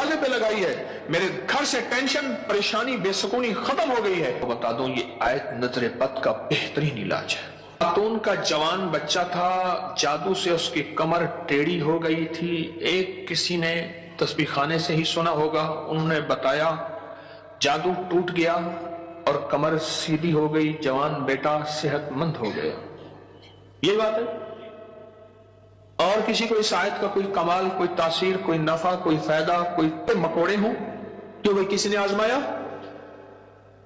दरवाजे पे लगाई है, मेरे घर से टेंशन, परेशानी, बेसुकूनी खत्म हो गई है। तो बता दूं ये आयत नजर बद का बेहतरीन इलाज है। खातून का जवान बच्चा था, जादू से उसकी कमर टेढ़ी हो गई थी। एक किसी ने तस्बीह खाने से ही सुना होगा, उन्होंने बताया जादू टूट गया और कमर सीधी हो गई, जवान बेटा सेहतमंद हो गया। ये बात है। और किसी को इस आयत का कोई कमाल, कोई तासीर, कोई नफा, कोई फायदा, कोई मकोड़े हो जो भाई किसी ने आजमाया?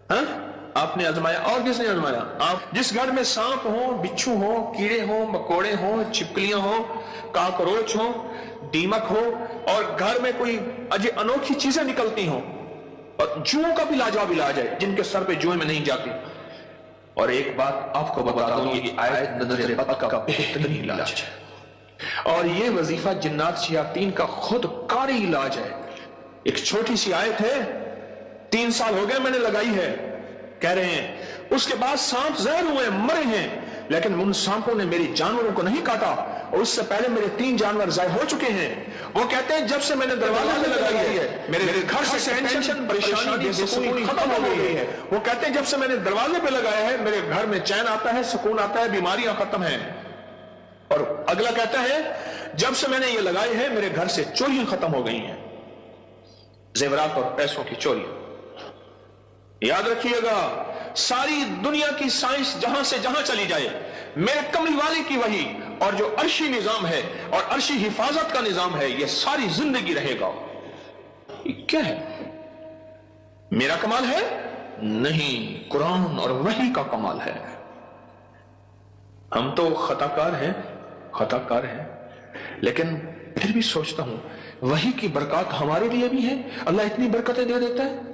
हाँ, आपने आजमाया। और किसने आजमाया? आप। जिस घर में सांप हो, बिच्छू हो, कीड़े हो, मकोड़े हो, छिपकलियां हो, काकरोच हो, दीमक हो, और घर में कोई अजीब अनोखी चीजें निकलती हो, और जुओं का भी लाजवाब इलाज है, जिनके सर पे जुएं में नहीं जाती। और एक बात आपको बता दूं, ये आयत नजर बद का बेहतरीन इलाज है। और ये वजीफा जिन्नात शयातीन का खुद कारी इलाज है। एक छोटी सी आयत है, 3 साल हो गए मैंने लगाई है, कह रहे हैं। उसके बाद सांप जहर हुए, मरे हैं, लेकिन उन सांपों ने मेरी जानवरों को नहीं काटा, और उससे पहले मेरे 3 जानवर ज़ाय हो चुके हैं। वो कहते हैं जब से मैंने दरवाजा पे लगाई है, मेरे घर से टेंशन, परेशानी, बेसुकूनी खत्म हो गई है। वो कहते हैं जब से मैंने दरवाजे पे लगाया है, मेरे घर में चैन आता है, सुकून आता है, बीमारियां खत्म हैं। और अगला कहता है जब से मैंने ये लगाए हैं, मेरे घर से चोरियां खत्म हो गई हैं, जेवरात और पैसों की चोरी। याद रखिएगा, सारी दुनिया की साइंस जहां से जहां चली जाए, मेरे कमली वाले की वही और जो अर्शी निजाम है और अर्शी हिफाजत का निजाम है, ये सारी जिंदगी रहेगा। ये क्या है? मेरा कमाल है? नहीं, कुरान और वही का कमाल है। हम तो खताकार हैं, लेकिन फिर भी सोचता हूं वही की बरकत हमारे लिए भी है। अल्लाह इतनी बरकतें दे देता है।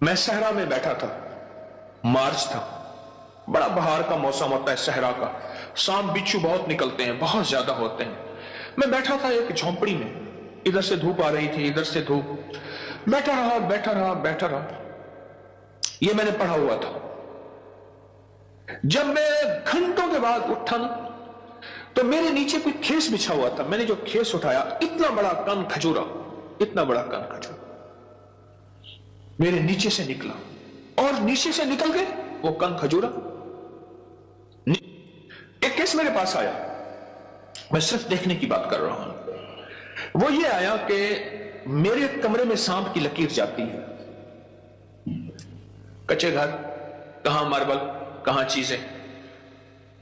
मैं सहरा में बैठा था, मार्च था, बड़ा बहार का मौसम होता है सहरा का, सांप बिच्छू बहुत निकलते हैं, बहुत ज्यादा होते हैं। मैं बैठा था एक झोंपड़ी में, इधर से धूप आ रही थी, इधर से धूप, बैठा रहा। ये मैंने पढ़ा हुआ था। जब मैं घंटों के बाद उठा ना, तो मेरे नीचे कोई खेस बिछा हुआ था। मैंने जो खेस उठाया, इतना बड़ा कन खजूरा मेरे नीचे से निकला, और नीचे से निकल के वो कन खजूरा एक केस मेरे पास आया। मैं सिर्फ देखने की बात कर रहा हूं। वो ये आया कि मेरे कमरे में सांप की लकीर जाती है। कच्चे घर, कहां मार्बल, कहां चीजें,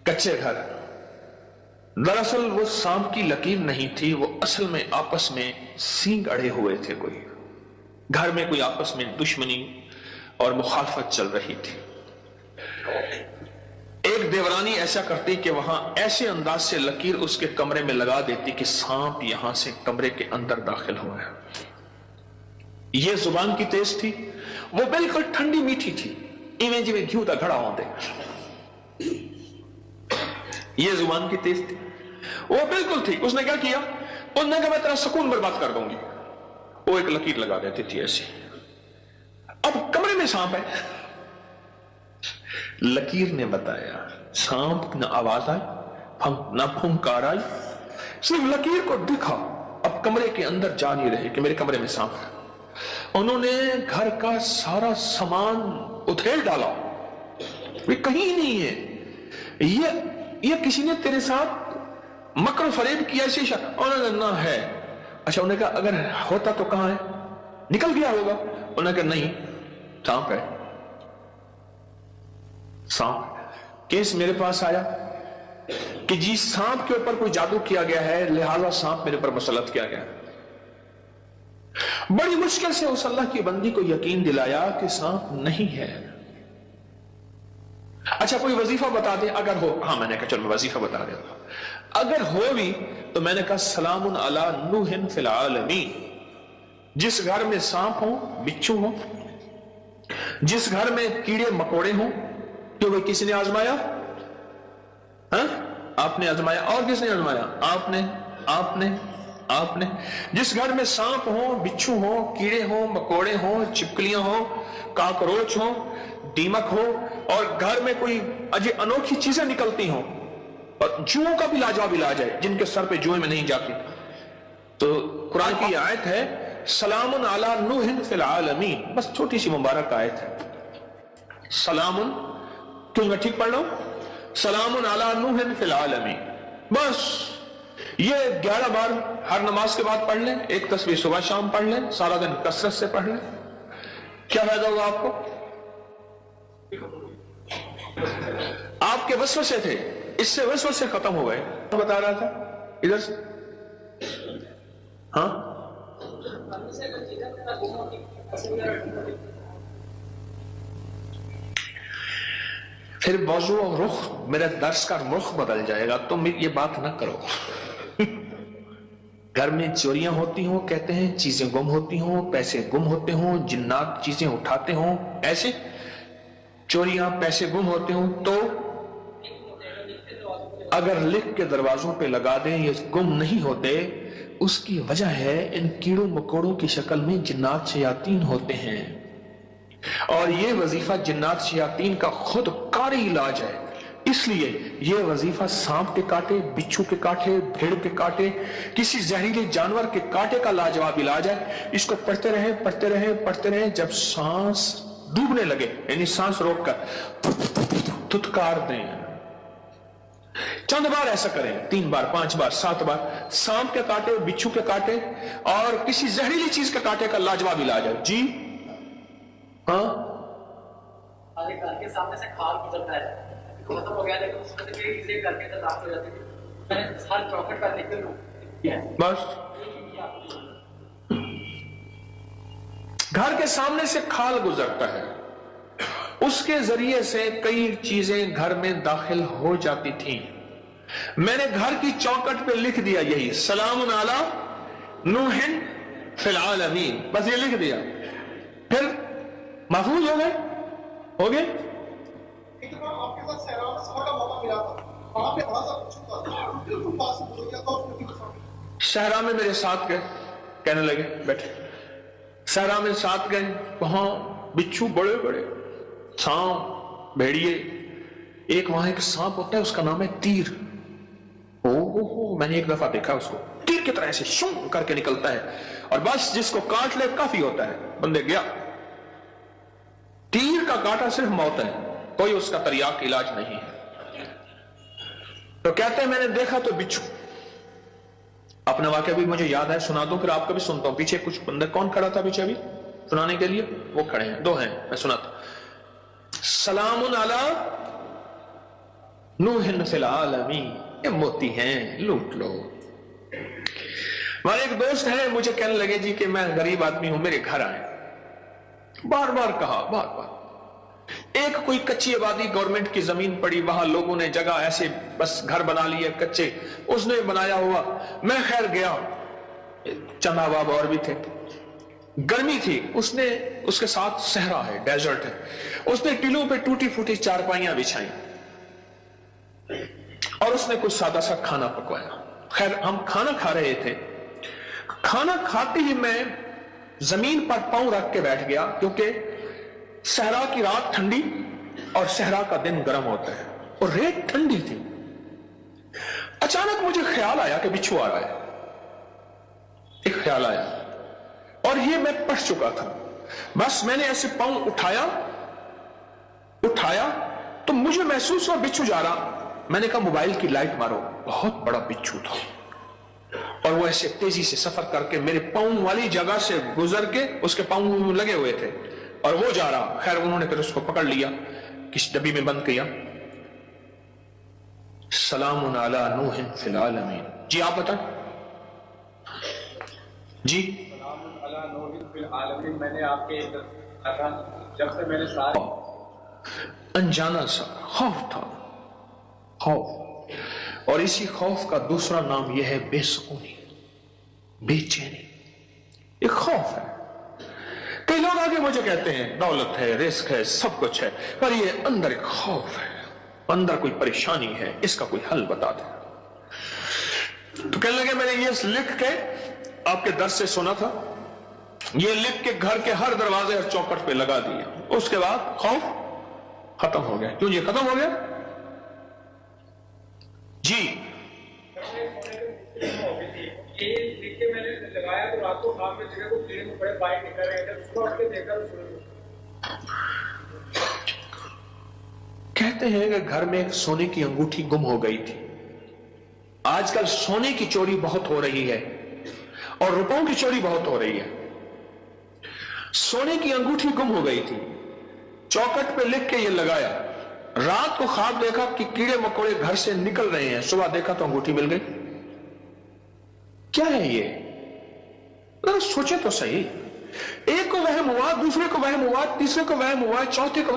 कच्चे घर। दरअसल वो सांप की लकीर नहीं थी, वो असल में आपस में सींग अड़े हुए थे। कोई घर में कोई आपस में दुश्मनी और मुखालफत चल रही थी। एक देवरानी ऐसा करती कि वहां ऐसे अंदाज से लकीर उसके कमरे में लगा देती कि सांप यहां से कमरे के अंदर दाखिल हुआ है। ये जुबान की तेज थी, वो बिल्कुल ठंडी मीठी थी, इवें जिवें घी का घड़ा होते। ये जुबान की तेज थी, वो बिल्कुल थी। उसने क्या किया? उसने कहा मैं तेरा सुकून बर्बाद कर दूंगी। वो एक लकीर लगा देती थी ऐसी। अब कमरे में सांप है। लकीर ने बताया, सांप न आवाज आई, न फुंकार आई, सिर्फ लकीर को दिखा। अब कमरे के अंदर जा नहीं रहे कि मेरे कमरे में सांप है। उन्होंने घर का सारा सामान उधेड़ डाला, वे कहीं नहीं है। ये किसी ने तेरे साथ मकर फरेब किया ऐसी शक? उन्होंने ना है। अच्छा, उन्होंने कहा अगर होता तो कहां है? निकल गया होगा। उन्होंने कहा नहीं, सांप है, सांप। केस मेरे पास आया कि जी सांप के ऊपर कोई जादू किया गया है, लिहाजा सांप मेरे ऊपर मुसल्लत किया गया। बड़ी मुश्किल से उस अल्लाह की बंदी को यकीन दिलाया कि सांप नहीं है। अच्छा, कोई वजीफा बता दे अगर हो। हाँ, मैंने कहा चलो मैं वजीफा बता देता हूं। अगर हो भी तो मैंने कहा सलामुन अला नूहिन फिल आलमीन। जिस घर में सांप हो, बिच्छू हो, जिस घर में कीड़े मकोड़े हो, क्यों भाई किसी ने आजमाया? हाँ, आपने आजमाया। और किसने आजमाया? आपने। जिस घर में सांप हो, बिच्छू हो, कीड़े हो, मकोड़े हो, छिपकलियां हो, काकरोच हो, दीमक हो, और घर में कोई अजीब अनोखी चीजें निकलती हो, और जुओं का भी लाजवाब इलाज है, जिनके सर पे जुएं में नहीं जाती। तो कुरान की आयत है सलामुन अला नूहिन फिल आलमीन, बस छोटी सी मुबारक आयत है। सलामुन, क्यों मैं ठीक पढ़ रहा हूं? सलामुन अला नूहिन फिल आलमीन, बस ये 11 बार हर नमाज के बाद पढ़ लें, एक तस्बीह सुबह शाम पढ़ लें, सारा दिन कसरत से पढ़ लें, क्या फायदा होगा आपको? आपके वसवसे थे, इससे वसवसे खत्म हो गए। बता रहा था इधर से, हाँ फिर मौजू और रुख, मेरे दर्स का रुख बदल जाएगा, तुम ये बात ना करो। घर में चोरियां होती हो, कहते हैं चीजें गुम होती हो, पैसे गुम होते हो, जिन्नात चीजें उठाते हो, ऐसे चोरियां पैसे गुम होते हो, तो अगर लिख के दरवाजों पे लगा दें ये गुम नहीं होते, उसकी वजह है इन कीड़ों मकोड़ों की शक्ल में जिन्नात शयातीन होते हैं, और ये वजीफा जिन्नात शयातीन का खुद कारी इलाज है। इसलिए ये वजीफा सांप के काटे, बिच्छू के काटे, भेड़ के काटे, किसी जहरीले जानवर के काटे का लाजवाब इलाज है। इसको पढ़ते रहे पढ़ते रहे पढ़ते रहे, जब सांस डूबने लगे यानी सांस रोककर धुतकार दें, चंद बार ऐसा करें, 3 बार 5 बार 7 बार, सांप के काटे, बिच्छू के काटे और किसी जहरीली चीज के काटे का लाजवाब इलाज है। जी हाँ, घर के सामने से खाल गुजरता है, खत्म हो गया, लेकिन उसमें से चीजें घर के अंदर दाखिल हो जाती थी, मैंने हर चौखट पर निकल लूं बस घर के सामने से खाल गुजरता है, उसके जरिए से कई चीजें घर में दाखिल हो जाती थी। मैंने घर की चौखट पे लिख दिया यही सलामुन अला नूहिन फिल आलमीन, बस ये लिख दिया, फिर महफूज हो गए, हो गए। आपके साथ सहरा में सफर का मौका मिला था, वहां पे बड़ा सा बिच्छू था, बिल्कुल पास में हो गया तो सहरा में मेरे साथ गए, कहने लगे बैठे, सहरा में साथ गए, वहां बिच्छू बड़े बड़े, सांप, भेड़िए, एक वहां एक सांप होता है उसका नाम है तीर। ओ मैंने एक दफा देखा उसको, तीर की तरह ऐसे शूं करके निकलता है और बस जिसको काट ले काफी होता है, बंदे गया। तीर का काटा सिर्फ मौत है, कोई उसका तरियाक इलाज नहीं है। तो कहते हैं मैंने देखा तो बिच्छू, अपना वाकया भी मुझे याद है, सुना दो फिर आपका भी सुनता हूं। पीछे कुछ बंदे, कौन खड़ा था पीछे अभी सुनाने के लिए? वो खड़े हैं, 2 हैं, मैं सुनाता। सलामुन अला नूहिन फिल आलमीन, ये मोती हैं, लूट लो। हमारे एक दोस्त है, मुझे कहने लगे जी कि मैं गरीब आदमी हूं, मेरे घर आए, बार बार कहा, बार बार। एक कोई कच्ची आबादी गवर्नमेंट की जमीन पड़ी, वहां लोगों ने जगह ऐसे बस घर बना लिए कच्चे, उसने बनाया हुआ। मैं खैर गया, चंद अहबाब और भी थे, गर्मी थी, उसने उसके साथ सहरा है, डेजर्ट है, उसने टीलों पे टूटी फूटी चारपाइयां बिछाई और उसने कुछ सादा सा खाना पकवाया। खैर हम खाना खा रहे थे, खाना खाते ही मैं जमीन पर पांव रख के बैठ गया, क्योंकि सहरा की रात ठंडी और सहरा का दिन गर्म होता है और रेत ठंडी थी। अचानक मुझे ख्याल आया कि बिच्छू आ रहा है, एक ख्याल आया और ये मैं पढ़ चुका था। बस मैंने ऐसे पांव उठाया तो मुझे महसूस हुआ बिच्छू जा रहा। मैंने कहा मोबाइल की लाइट मारो, बहुत बड़ा बिच्छू था और वो ऐसे तेजी से सफर करके मेरे पांव वाली जगह से गुजर के उसके पांव लगे हुए थे और वो जा रहा। खैर उन्होंने फिर उसको पकड़ लिया, किस डब्बी में बंद किया। सलामुन अला नूहिन फिल आलमीन। जी आप बताएं। जी सलामुन अला नूहिन फिल आलमीन, मैंने आपके जब से मैंने सारे अनजाना सा खौफ था, खौफ, और इसी खौफ का दूसरा नाम यह है बेसुकूनी, बेचैनी। एक खौफ है। कई लोग आगे मुझे कहते हैं दौलत है, रिस्क है, सब कुछ है, पर ये अंदर एक खौफ है, अंदर कोई परेशानी है, इसका कोई हल बता दे। तो कहने लगे मैंने ये लिख के आपके दर से सुना था, ये लिख के घर के हर दरवाजे और चौखट पे लगा दिया। उसके बाद खौफ खत्म हो गया। क्यों जी खत्म हो गया? जी के मैंने लगाया तो रात को खाम में जगह को कीड़े में बड़े बाइक निकल रहे थे, सुबह उठ के देखा तो कहते हैं कि घर में एक सोने की अंगूठी गुम हो गई थी। आजकल सोने की चोरी बहुत हो रही है और रुपयों की चोरी बहुत हो रही है। सोने की अंगूठी गुम हो गई थी, चौखट पे लिख के ये लगाया, रात को ख्वाब देखा कि कीड़े मकोड़े घर से निकल रहे हैं, सुबह देखा तो अंगूठी मिल गई। क्या है ये? सोचे तो सही। एक को वहम हुआ, दूसरे को वहम हुआ, तीसरे को वहम हुआ, चौथे को